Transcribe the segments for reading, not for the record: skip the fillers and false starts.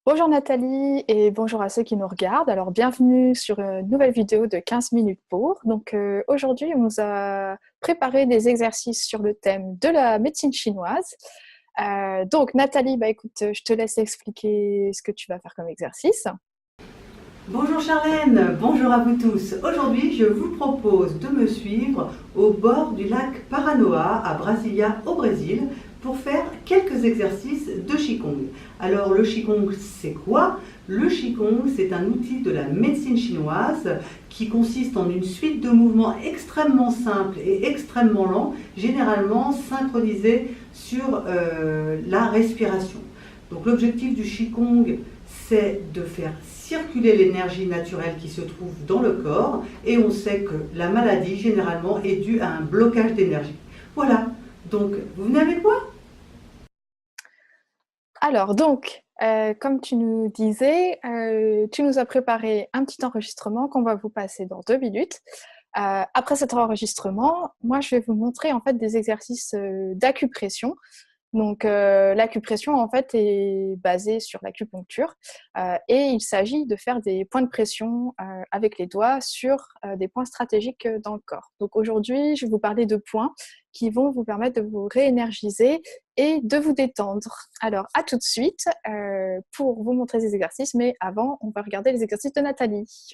Bonjour Nathalie et bonjour à ceux qui nous regardent. Alors bienvenue sur une nouvelle vidéo de 15 minutes pour. Aujourd'hui on nous a préparé des exercices sur le thème de la médecine chinoise. Donc Nathalie, écoute, je te laisse expliquer ce que tu vas faire comme exercice. Bonjour Charlène, bonjour à vous tous. Aujourd'hui, je vous propose de me suivre au bord du lac Paranoá à Brasilia au Brésil pour faire quelques exercices de Qigong. Alors le Qigong, c'est quoi? Le Qigong, c'est un outil de la médecine chinoise qui consiste en une suite de mouvements extrêmement simples et extrêmement lents, généralement synchronisés sur la respiration. Donc l'objectif du Qigong, c'est de faire circuler l'énergie naturelle qui se trouve dans le corps, et on sait que la maladie généralement est due à un blocage d'énergie. Voilà, donc vous venez avec moi? Comme tu nous disais, tu nous as préparé un petit enregistrement qu'on va vous passer dans 2 minutes. Après cet enregistrement, moi je vais vous montrer en fait des exercices d'acupression. L'acupression en fait est basée sur l'acupuncture et il s'agit de faire des points de pression avec les doigts sur des points stratégiques dans le corps. Donc aujourd'hui, je vais vous parler de points qui vont vous permettre de vous réénergiser et de vous détendre. Alors à tout de suite pour vous montrer ces exercices, mais avant, on va regarder les exercices de Nathalie.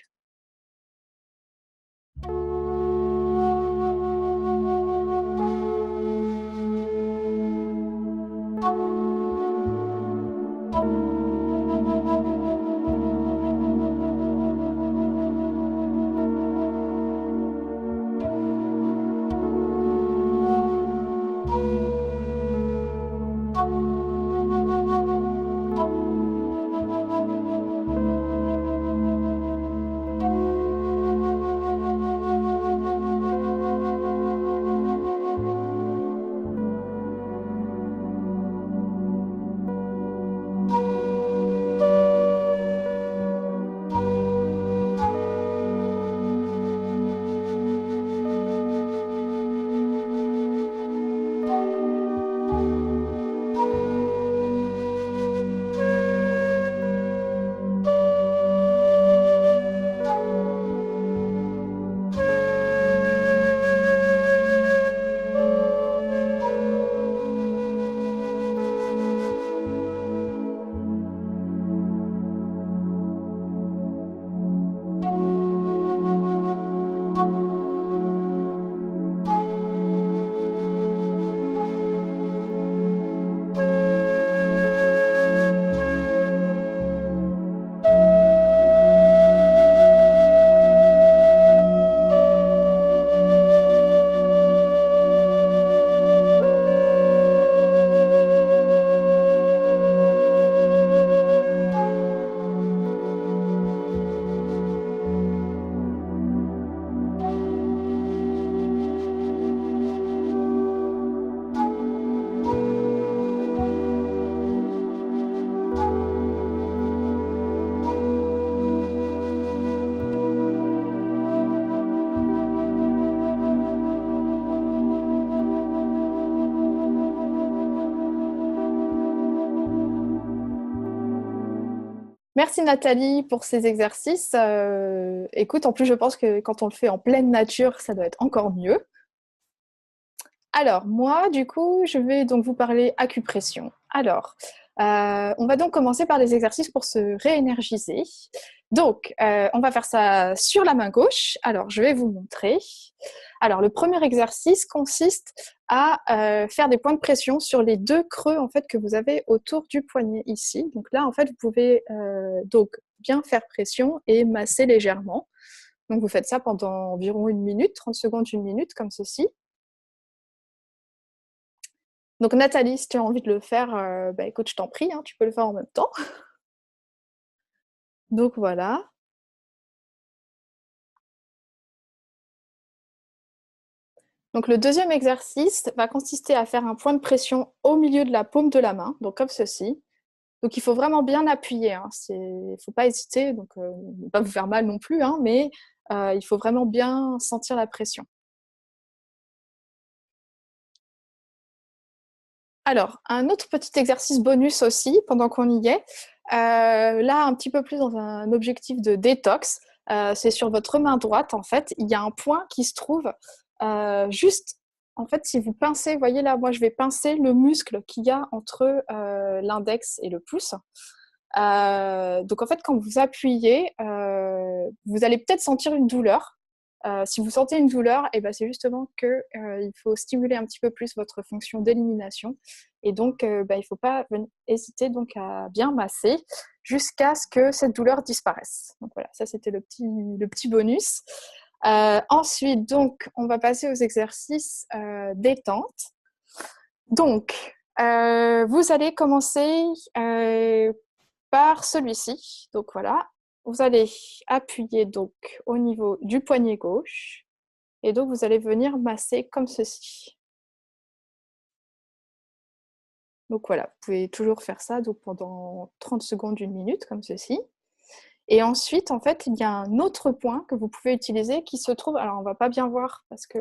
Merci Nathalie pour ces exercices. Écoute, en plus, je pense que quand on le fait en pleine nature, ça doit être encore mieux. Alors, moi, du coup, je vais donc vous parler acupression. On va donc commencer par des exercices pour se réénergiser. On va faire ça sur la main gauche. Alors, je vais vous montrer. Alors, le premier exercice consiste à faire des points de pression sur les deux creux en fait que vous avez autour du poignet ici. Donc là, en fait, vous pouvez donc bien faire pression et masser légèrement. Donc, vous faites ça pendant environ 1 minute, 30 secondes, 1 minute, comme ceci. Donc Nathalie, si tu as envie de le faire, écoute, je t'en prie, hein, tu peux le faire en même temps. Donc voilà. Donc le deuxième exercice va consister à faire un point de pression au milieu de la paume de la main, donc comme ceci. Donc il faut vraiment bien appuyer, hein. Il ne faut pas hésiter, donc ne pas vous faire mal non plus, hein, mais il faut vraiment bien sentir la pression. Alors, un autre petit exercice bonus aussi, pendant qu'on y est, Là, un petit peu plus dans un objectif de détox, c'est sur votre main droite, en fait, il y a un point qui se trouve juste, en fait, si vous pincez, voyez là, moi je vais pincer le muscle qu'il y a entre l'index et le pouce. Donc en fait, quand vous appuyez, vous allez peut-être sentir une douleur. Si vous sentez une douleur, eh ben, c'est justement qu'il faut stimuler un petit peu plus votre fonction d'élimination. Et donc, il ne faut pas hésiter donc, à bien masser jusqu'à ce que cette douleur disparaisse. Donc voilà, ça c'était le petit bonus. Ensuite, donc, on va passer aux exercices détente. Donc, vous allez commencer par celui-ci. Donc voilà, vous allez appuyer donc au niveau du poignet gauche et donc vous allez venir masser comme ceci. Donc voilà, vous pouvez toujours faire ça donc pendant 30 secondes, 1 minute comme ceci. Et ensuite, en fait, il y a un autre point que vous pouvez utiliser qui se trouve, alors on ne va pas bien voir parce que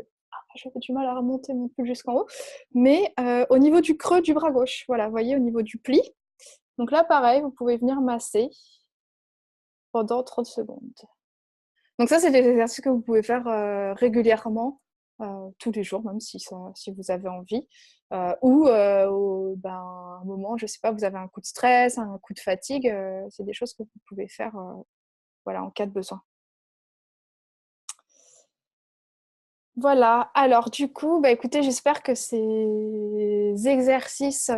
j'avais du mal à remonter mon pull jusqu'en haut, mais au niveau du creux du bras gauche, voilà, vous voyez, au niveau du pli. Donc là, pareil, vous pouvez venir masser pendant 30 secondes. Donc ça, c'est des exercices que vous pouvez faire régulièrement, tous les jours, même si vous avez envie. Ou à un moment, je ne sais pas, vous avez un coup de stress, un coup de fatigue, c'est des choses que vous pouvez faire voilà, en cas de besoin. Voilà, alors du coup, écoutez, j'espère que ces exercices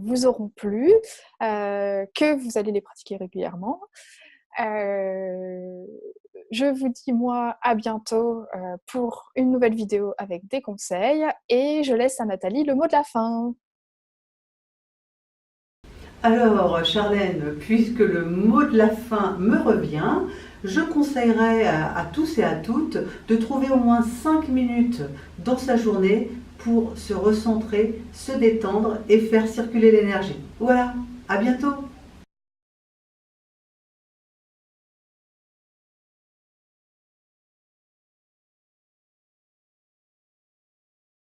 vous auront plu, que vous allez les pratiquer régulièrement. Je vous dis, moi, à bientôt pour une nouvelle vidéo avec des conseils et je laisse à Nathalie le mot de la fin. Alors, Charlène, puisque le mot de la fin me revient, je conseillerais à tous et à toutes de trouver au moins 5 minutes dans sa journée pour se recentrer, se détendre et faire circuler l'énergie. Voilà, à bientôt!